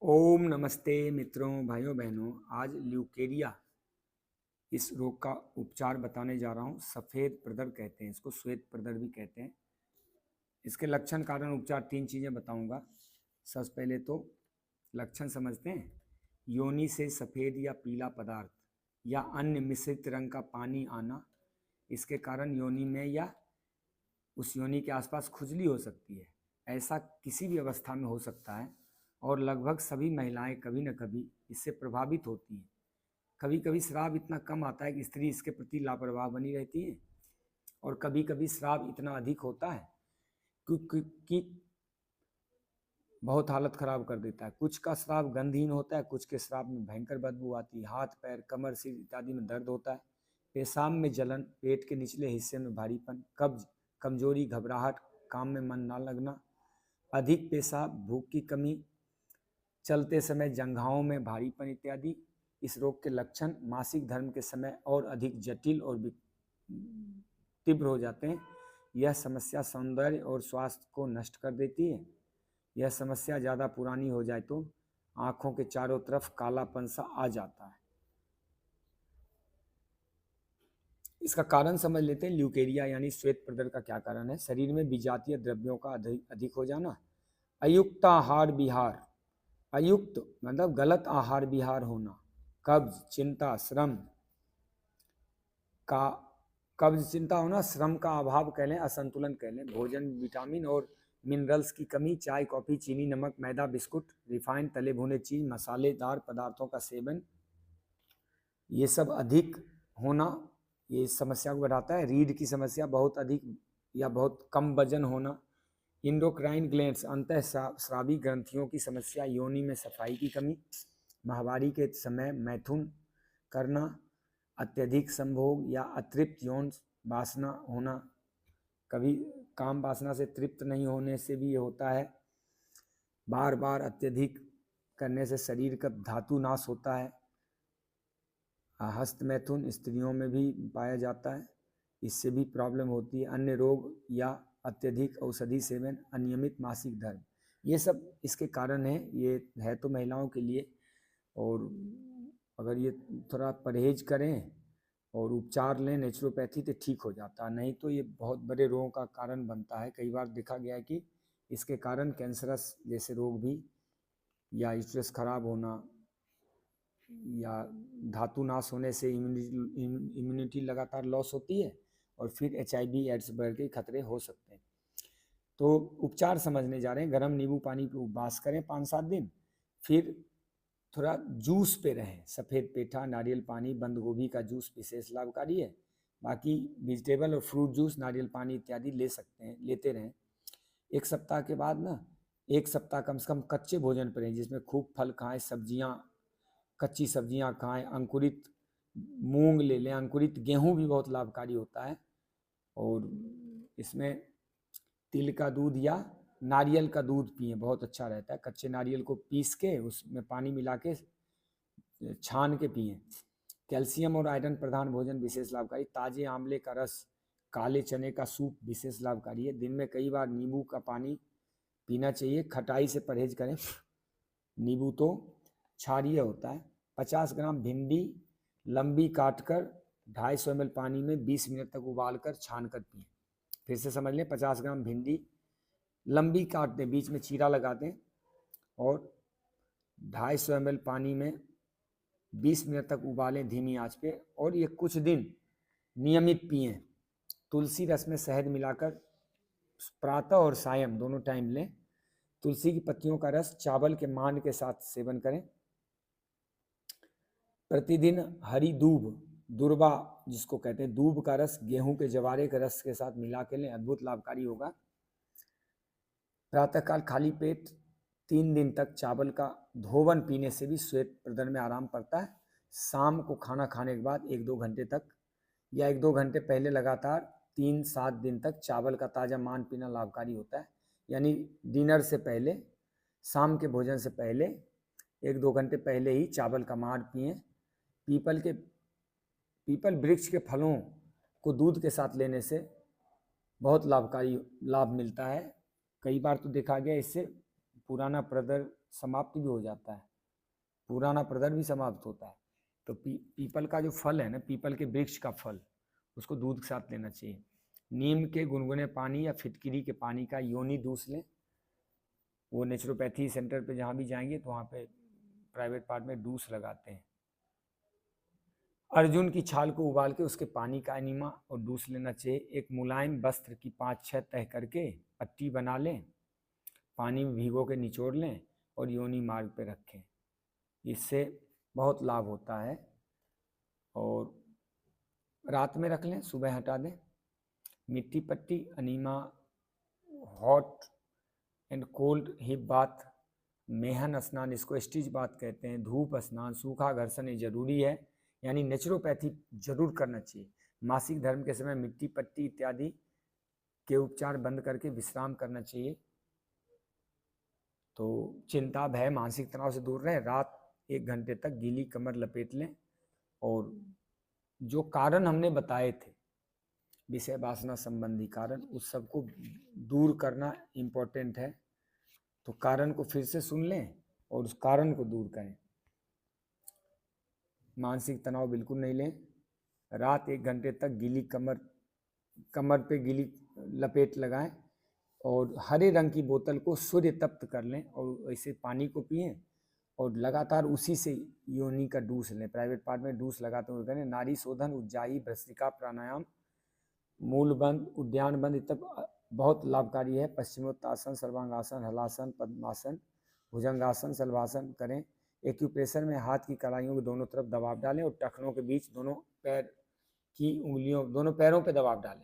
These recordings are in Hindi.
ओम नमस्ते मित्रों, भाइयों बहनों। आज ल्यूकेरिया इस रोग का उपचार बताने जा रहा हूँ। सफ़ेद प्रदर कहते हैं इसको, श्वेत प्रदर भी कहते हैं। इसके लक्षण, कारण, उपचार, तीन चीज़ें बताऊंगा। सबसे पहले तो लक्षण समझते हैं। योनि से सफ़ेद या पीला पदार्थ या अन्य मिश्रित रंग का पानी आना, इसके कारण योनि में या उस योनि के आसपास खुजली हो सकती है। ऐसा किसी भी अवस्था में हो सकता है और लगभग सभी महिलाएं कभी न कभी इससे प्रभावित होती हैं। कभी कभी स्राव इतना कम आता है कि स्त्री इसके प्रति लापरवाह बनी रहती है, और कभी कभी स्राव इतना अधिक होता है कि बहुत हालत खराब कर देता है। कुछ का स्राव गंधहीन होता है, कुछ के स्राव में भयंकर बदबू आती है। हाथ, पैर, कमर, सिर इत्यादि में दर्द होता है। पेशाब में जलन, पेट के निचले हिस्से में भारीपन, कब्ज, कमजोरी, घबराहट, काम में मन ना लगना, अधिक पेशाब, भूख की कमी, चलते समय जंघाओं में भारीपन इत्यादि। इस रोग के लक्षण मासिक धर्म के समय और अधिक जटिल और तीव्र हो जाते हैं। यह समस्या सौंदर्य और स्वास्थ्य को नष्ट कर देती है। यह समस्या ज़्यादा पुरानी हो जाए तो आँखों के चारों तरफ कालापन सा आ जाता है। इसका कारण समझ लेते हैं। ल्यूकेरिया यानी श्वेत प्रदर का क्या कारण है? शरीर में विजातीय द्रव्यों का अधिक हो जाना, अयुक्त आहार विहार, अयुक्त मतलब गलत आहार विहार होना, कब्ज, चिंता, श्रम का कब्ज, चिंता होना, श्रम का अभाव कह लें, असंतुलन कह लें, भोजन, विटामिन और मिनरल्स की कमी, चाय, कॉफ़ी, चीनी, नमक, मैदा, बिस्कुट, रिफाइंड, तले भुने चीज, मसालेदार पदार्थों का सेवन, ये सब अधिक होना ये इस समस्या को बढ़ाता है। रीढ़ की समस्या बहुत अधिक या बहुत कम वजन होना, इंडोक्राइन ग्लैंड्स अंतःस्रावी ग्रंथियों की समस्या, योनि में सफाई की कमी, माहवारी के समय मैथुन करना, अत्यधिक संभोग या अतृप्त यौन वासना होना, कभी काम वासना से तृप्त नहीं होने से भी ये होता है। बार बार अत्यधिक करने से शरीर का धातु नाश होता है। हस्त मैथुन स्त्रियों में भी पाया जाता है, इससे भी प्रॉब्लम होती है। अन्य रोग या अत्यधिक औषधि सेवन, अनियमित मासिक धर्म, ये सब इसके कारण है। ये है तो महिलाओं के लिए, और अगर ये थोड़ा परहेज करें और उपचार लें नेचुरोपैथी तो ठीक हो जाता है, नहीं तो ये बहुत बड़े रोगों का कारण बनता है। कई बार देखा गया है कि इसके कारण कैंसरस जैसे रोग भी, या यूट्रस खराब होना, या धातु नाश होने से इम्यूनिटी लगातार लॉस होती है, और फिर HIV एड्स बढ़ के खतरे हो सकते हैं। तो उपचार समझने जा रहे हैं। गर्म नींबू पानी पे उपवास करें 5-7 दिन, फिर थोड़ा जूस पे रहें। सफ़ेद पेठा, नारियल पानी, बंद गोभी का जूस विशेष लाभकारी है। बाकी वेजिटेबल और फ्रूट जूस, नारियल पानी इत्यादि ले सकते हैं, लेते रहें। 1 सप्ताह के बाद ना, 1 सप्ताह कम से कम कच्चे भोजन पर रहें, जिसमें खूब फल खाएं, सब्जियां, कच्ची सब्जियां खाएं, अंकुरित मूंग ले लें, अंकुरित गेहूं भी बहुत लाभकारी होता है। और इसमें तिल का दूध या नारियल का दूध पिएं, बहुत अच्छा रहता है। कच्चे नारियल को पीस के उसमें पानी मिला के छान के पिएं। कैल्शियम और आयरन प्रधान भोजन विशेष लाभकारी। ताजे आंवले का रस, काले चने का सूप विशेष लाभकारी है। दिन में कई बार नींबू का पानी पीना चाहिए। खटाई से परहेज करें, नींबू तो क्षारीय होता है। 50 ग्राम भिंडी लंबी काटकर 250 ml पानी में 20 मिनट तक उबाल कर छान कर पिएं। फिर से समझ लें, 50 ग्राम भिंडी लंबी काट दें, बीच में चीरा लगा दें, और 250 ml पानी में 20 मिनट तक उबालें धीमी आंच पे, और ये कुछ दिन नियमित पिएं। तुलसी रस में शहद मिलाकर प्रातः और सायं दोनों टाइम लें। तुलसी की पत्तियों का रस चावल के मान के साथ सेवन करें। प्रतिदिन हरी दूब, दुर्वा जिसको कहते हैं, दूब का रस गेहूं के जवारे के रस के साथ मिला के लें, अद्भुत लाभकारी होगा। प्रातःकाल खाली पेट 3 दिन तक चावल का धोवन पीने से भी श्वेत प्रदर में आराम पड़ता है। शाम को खाना खाने के बाद 1-2 घंटे तक या 1-2 घंटे पहले लगातार 3-7 दिन तक चावल का ताज़ा मान पीना लाभकारी होता है। यानी डिनर से पहले, शाम के भोजन से पहले 1-2 घंटे पहले ही चावल का मांड पिएं। पीपल वृक्ष के फलों को दूध के साथ लेने से बहुत लाभकारी लाभ मिलता है। कई बार तो देखा गया इससे पुराना प्रदर समाप्त भी हो जाता है, पुराना प्रदर भी समाप्त होता है। तो पीपल का जो फल है ना, पीपल के वृक्ष का फल, उसको दूध के साथ लेना चाहिए। नीम के गुनगुने पानी या फिटकिरी के पानी का योनि दूस लें। वो नेचुरोपैथी सेंटर पे जहाँ भी जाएंगे तो वहाँ पे प्राइवेट पार्ट में डूस लगाते हैं। अर्जुन की छाल को उबाल के उसके पानी का एनिमा और डूस लेना चाहिए। एक मुलायम वस्त्र की 5-6 तह करके पट्टी बना लें, पानी में भिगो के निचोड़ लें और योनि मार्ग पे रखें। इससे बहुत लाभ होता है। और रात में रख लें, सुबह हटा दें। मिट्टी पट्टी, enema, hot and cold hip bath, मेहन स्नान, इसको स्टिच बाथ कहते हैं, धूप स्नान, सूखा घर्षण, ये जरूरी है, यानी नेचुरोपैथी जरूर करना चाहिए। मासिक धर्म के समय मिट्टी पट्टी इत्यादि के उपचार बंद करके विश्राम करना चाहिए। तो चिंता, भय, मानसिक तनाव से दूर रहें। रात 1 घंटे तक गीली कमर लपेट लें। और जो कारण हमने बताए थे विषय वासना संबंधी कारण, उस सबको दूर करना इम्पोर्टेंट है। तो कारण को फिर से सुन लें और उस कारण को दूर करें। मानसिक तनाव बिल्कुल नहीं लें। रात 1 घंटे तक गीली कमर पे गीली लपेट लगाएं और हरे रंग की बोतल को सूर्य तप्त कर लें और ऐसे पानी को पिएं और लगातार उसी से योनि का डूस लें। प्राइवेट पार्ट में डूस लगाते हुए करें। नाड़ी शोधन, उज्जाई, भस्त्रिका प्राणायाम, मूल बंद, उद्यान बंद, ये तब बहुत लाभकारी है। पश्चिमोत्तासन, सर्वांगासन, हलासन, पद्मासन, भुजंगासन, शलभासन करें। एक्यूप्रेशर में हाथ की कलाइयों के दोनों तरफ दबाव डालें और टखनों के बीच दोनों पैर की उंगलियों, दोनों पैरों पे दबाव डालें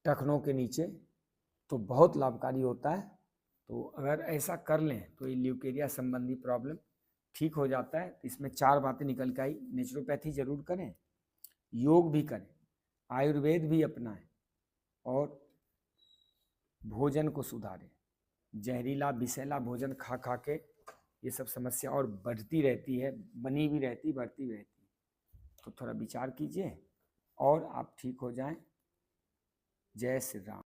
टखनों के नीचे, तो बहुत लाभकारी होता है। तो अगर ऐसा कर लें तो ये ल्यूकेरिया संबंधी प्रॉब्लम ठीक हो जाता है। इसमें 4 बातें निकल के आई। नेचुरोपैथी जरूर करें, योग भी करें, आयुर्वेद भी अपनाएं और भोजन को सुधारें। जहरीला विषैला भोजन खा खा के ये सब समस्या और बढ़ती रहती है, बनी भी रहती, बढ़ती भी रहती। तो थोड़ा विचार कीजिए और आप ठीक हो जाएं। जय श्री राम।